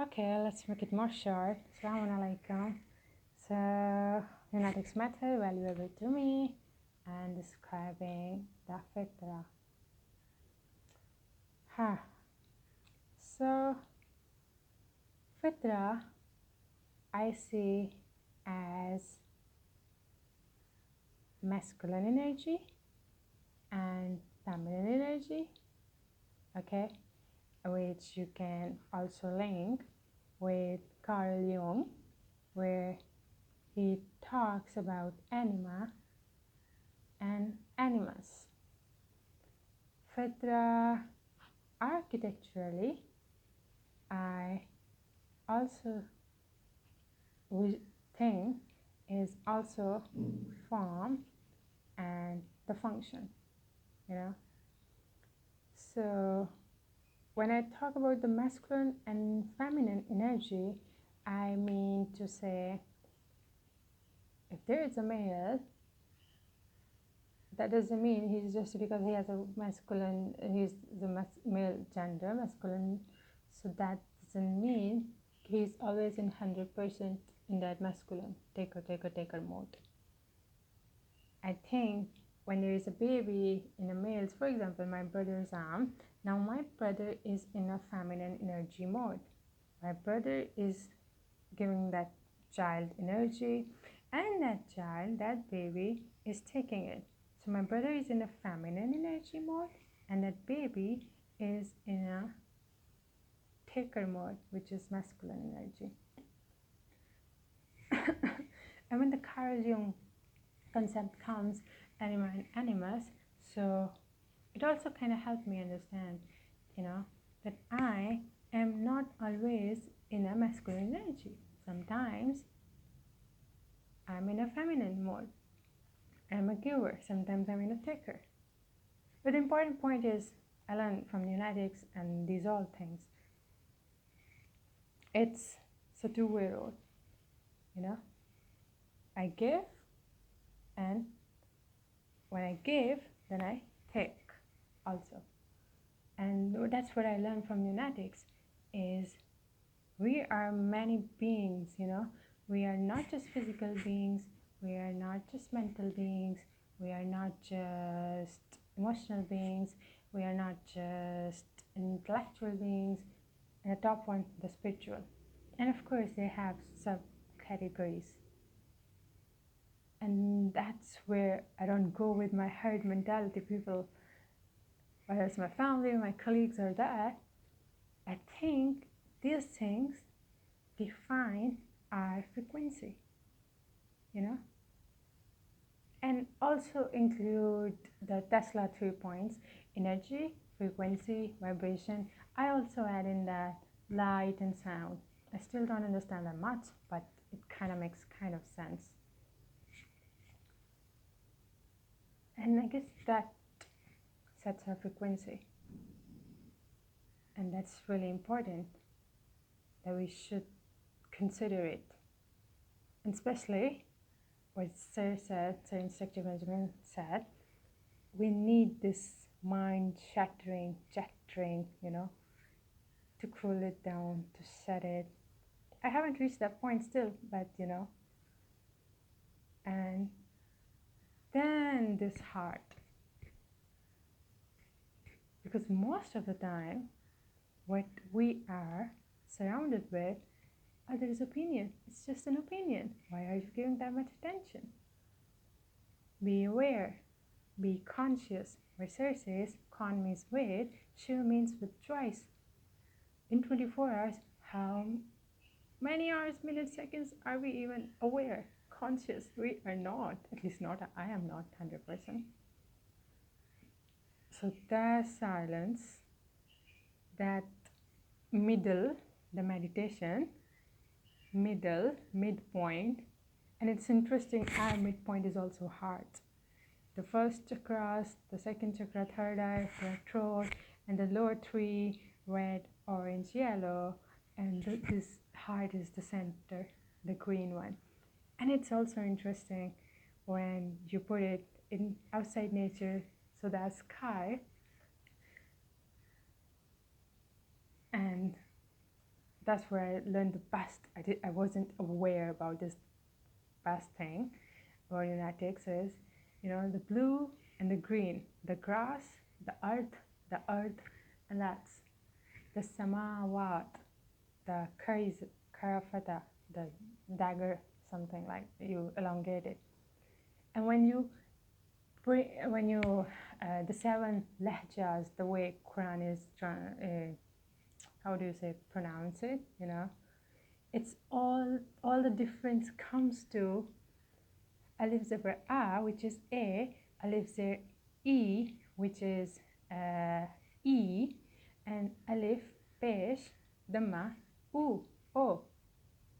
Okay, let's make it more short. Assalamu alaikum. So, Lunatics method valuable to me and describing the fitra. Huh. So, fitra I see as masculine energy and feminine energy, okay, which you can also link with Carl Jung, where he talks about anima and animus. Fitra architecturally, I also think is also form and the function, you know. So when I talk about the masculine and feminine energy, I mean to say if there is a male, that doesn't mean he's just because he has a masculine, he's the male gender, masculine, so that doesn't mean he's always in 100% in that masculine taker mode. I think when there is a baby in a male, for example, my brother's arm, now my brother is in a feminine energy mode. My brother is giving that child energy, and that child, that baby, is taking it. So my brother is in a feminine energy mode, and that baby is in a taker mode, which is masculine energy. And when the Carl Jung concept comes, anima and animus, so it also kind of helped me understand, that I am not always in a masculine energy. Sometimes I'm in a feminine mode. I'm a giver. Sometimes I'm in a taker. But the important point is, I learned from Lunatics and these all things. It's a two-way road, I give, and when I give, then I take also. And that's what I learned from Lunatics is we are many beings, we are not just physical beings, we are not just mental beings, we are not just emotional beings, we are not just intellectual beings, and the top one, the spiritual. And of course they have subcategories, and that's where I don't go with my herd mentality people, whether it's my family, my colleagues, or that. I think these things define our frequency, and also include the Tesla 3 points: energy, frequency, vibration. I also add in that light and sound. I still don't understand that much, but it kind of makes kind of sense. And I guess that sets our frequency, and that's really important that we should consider it. And especially what Sir Instructor Benjamin said, we need this mind shattering, to cool it down, to set it. I haven't reached that point still, but and then this heart. Because most of the time, what we are surrounded with, others' opinion. It's just an opinion. Why are you giving that much attention? Be aware. Be conscious. Where Sir says, con means with, sure means with choice. In 24 hours, how many hours, minutes, seconds are we even aware, conscious? We are not. At least not. I am not 100%. So that silence, that middle, the meditation, midpoint, and it's interesting, our midpoint is also heart. The first chakras, the second chakra, third eye, the throat, and the lower three, red, orange, yellow, and this heart is the center, the green one. And it's also interesting when you put it in outside nature, so that's sky, and that's where I learned the best. I wasn't aware about this best thing about Unatics is, the blue and the green, the grass, the earth, and that's the samawat, the karafata, the dagger, something like you elongate it. And when you the seven lehjas, the way Quran is how do you say pronounce it? It's all the difference comes to alif zebra a, which is a, alif zebra e, which is e, and alif pesh dhamma u, o.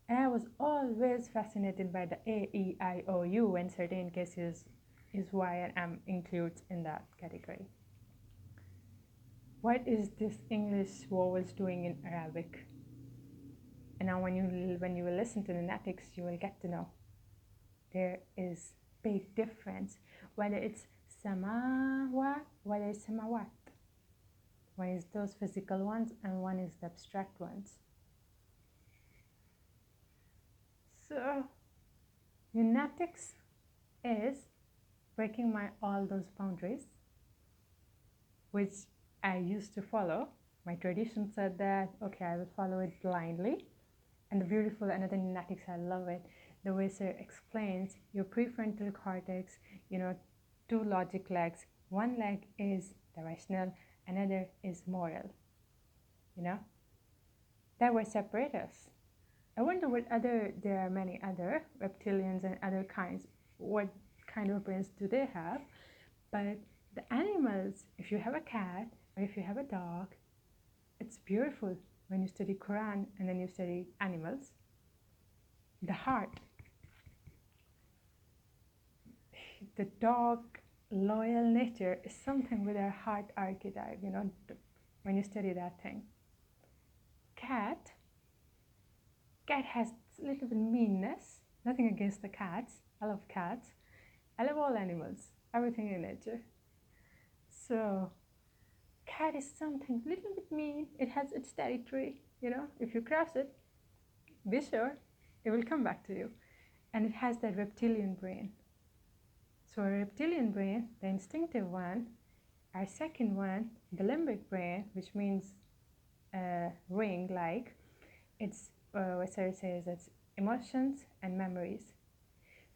And I was always fascinated by the a, e, I, o, u, and certain cases is why I am included in that category. What is this English vowels doing in Arabic? And now when you will listen to the Natics, you will get to know there is big difference, whether it's samawat, whether it's samawat. One is those physical ones and one is the abstract ones. So Unatics is breaking all those boundaries which I used to follow. My tradition said that, okay, I will follow it blindly. And the beautiful another Unatics, I love it, the way Sir explains your prefrontal cortex, two logic legs. One leg is the rational, another is moral. That will separate us. I wonder there are many other reptilians and other kinds, what kind of brains do they have? But the animals, if you have a cat or if you have a dog, it's beautiful when you study Quran and then you study animals. The heart, the dog loyal nature is something with our heart archetype, when you study that thing. Cat has a little bit meanness, nothing against the cats, I love cats, I love all animals, everything in nature. So cat is something a little bit mean, it has its territory, if you cross it, be sure it will come back to you. And it has that reptilian brain. So a reptilian brain, the instinctive one, our second one, the limbic brain, which means ring, like it's what Sarah says, it's emotions and memories.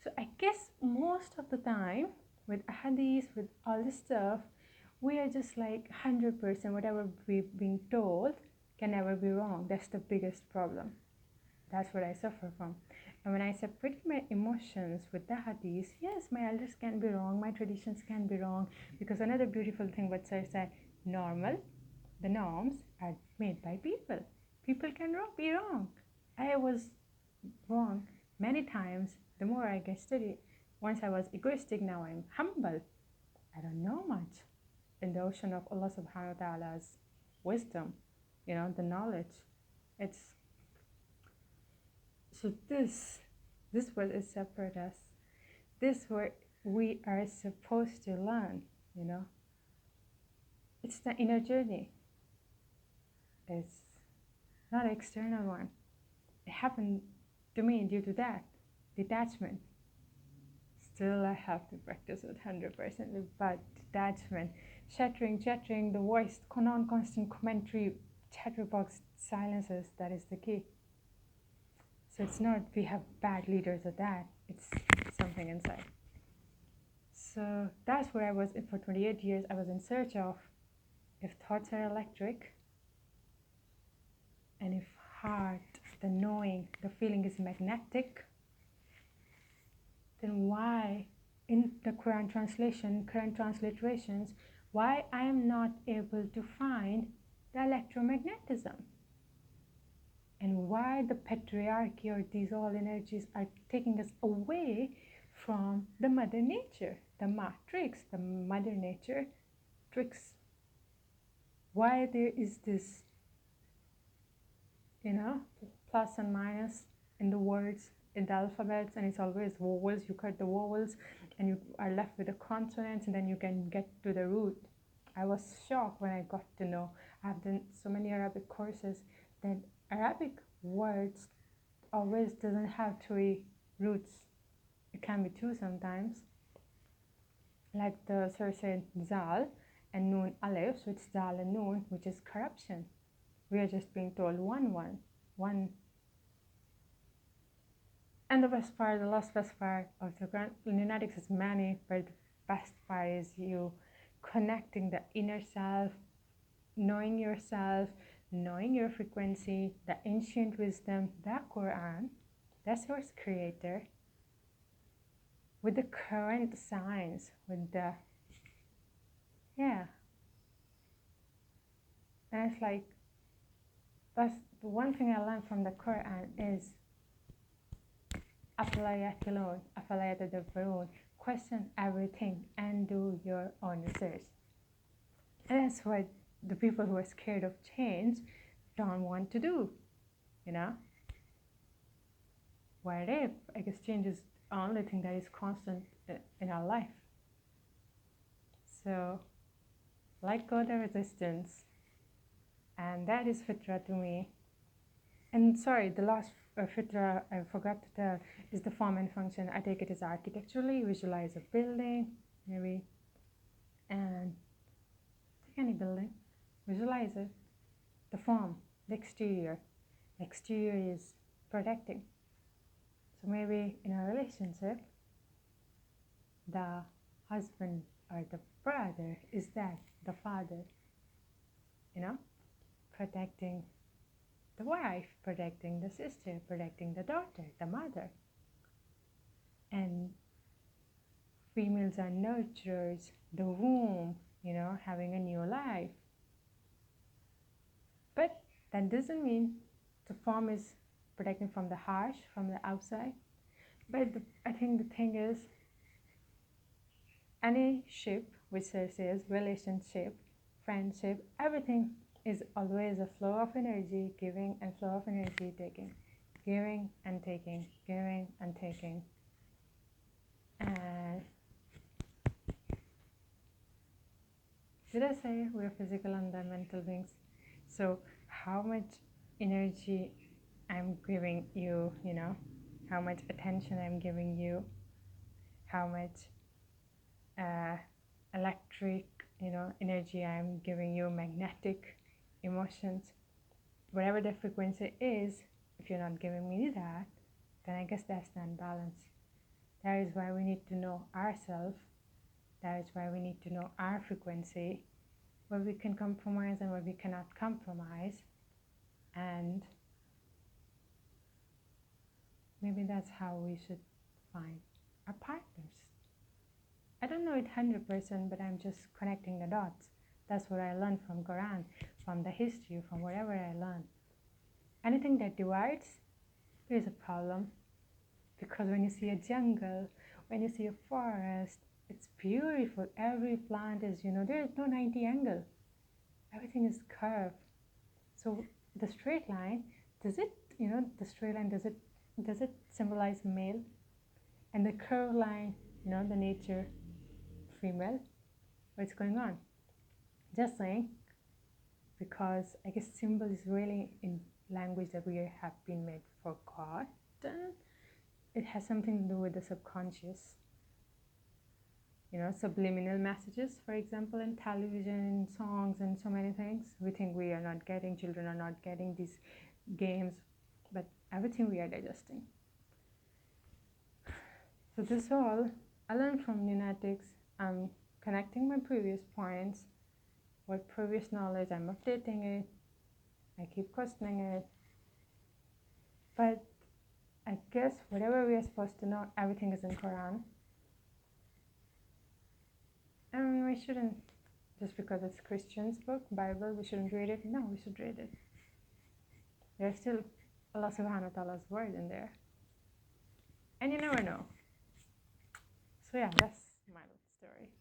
So I guess most of the time with hadith, with all this stuff, we are just like 100%, whatever we've been told can never be wrong. That's the biggest problem. That's what I suffer from. And when I separate my emotions with the hadith, yes, my elders can be wrong, my traditions can be wrong, because another beautiful thing what Sir said, the norms are made by people. People can be wrong. I was wrong many times. The more I get studied, once I was egoistic, now I'm humble. I don't know much in the ocean of Allah subhanahu wa ta'ala's wisdom, the knowledge. It's so this what is separate us. This what we are supposed to learn, It's the inner journey. It's not an external one. It happened to me due to that detachment. Still I have to practice it 100%, but detachment, chattering, the voice, non-constant commentary, chatterbox silences, that is the key. So it's not we have bad leaders or that, it's something inside. So that's where I was for 28 years. I was in search of if thoughts are electric and if heart, the knowing, the feeling is magnetic, then why in the Quran translation, current transliterations, why I am not able to find the electromagnetism? And why the patriarchy or these all energies are taking us away from the mother nature, the matrix, the mother nature tricks. Why there is this, plus and minus in the words, in the alphabets, and it's always vowels. You cut the vowels and you are left with the consonants, and then you can get to the root. I was shocked when I got to know. I've done so many Arabic courses that Arabic words always doesn't have three roots. It can be two sometimes. Like the Sir said, Zal and Noon Aleph, so it's Zal and Noon, which is corruption. We are just being told one. And the best part, the last best part of the Lunatics is many, but the best part is you connecting the inner self, knowing yourself, knowing your frequency, the ancient wisdom, the Quran, the source creator, with the current science, with the, yeah. And it's like, that's the one thing I learned from the Quran is question everything and do your own research. And that's what the people who are scared of change don't want to do, you know? What if? I guess change is the only thing that is constant in our life. So, let go the resistance. And that is fitra to me. And sorry, the last fitra I forgot to tell is the form and function. I take it as architecturally, visualize a building, maybe, and take any building, visualize it, the form, the exterior. The exterior is protecting. So maybe in a relationship, the husband or the brother is that, the father, you know, protecting the wife, protecting the sister, protecting the daughter, the mother. And females are nurturers, the womb, you know, having a new life. But that doesn't mean the form is protecting from the harsh, from the outside. But I think the thing is, any ship, which says relationship, friendship, everything is always a flow of energy, giving, and flow of energy taking, giving and taking, giving and taking. And did I say we're physical and then mental beings? So how much energy I'm giving you, you know, how much attention I'm giving you, how much electric, you know, energy I'm giving you, magnetic emotions, whatever the frequency is, if you're not giving me that, then I guess that's not balance. That is why we need to know ourselves. That is why we need to know our frequency, where we can compromise and where we cannot compromise. And maybe that's how we should find our partners. I don't know it 100%, but I'm just connecting the dots. That's what I learned from Quran, from the history, from whatever I learned. Anything that divides is a problem. Because when you see a jungle, when you see a forest, it's beautiful. Every plant is, you know, there is no 90 angle. Everything is curved. So the straight line, does it, you know, the straight line, does it symbolize male? And the curved line, you know, the nature, female? What's going on? Just saying, because I guess symbol is really in language that we have been made forgotten. It has something to do with the subconscious, you know, subliminal messages, for example, in television, songs, and so many things. We think we are not getting, children are not getting these games, but everything we are digesting. So this all I learned from Lunatics. I'm connecting my previous points, what previous knowledge, I'm updating it, I keep questioning it, but I guess whatever we are supposed to know, everything is in Quran. And we shouldn't, just because it's Christian's book, Bible, we shouldn't read it. No, we should read it. There's still Allah subhanahu wa ta'ala's word in there. And you never know. So yeah, that's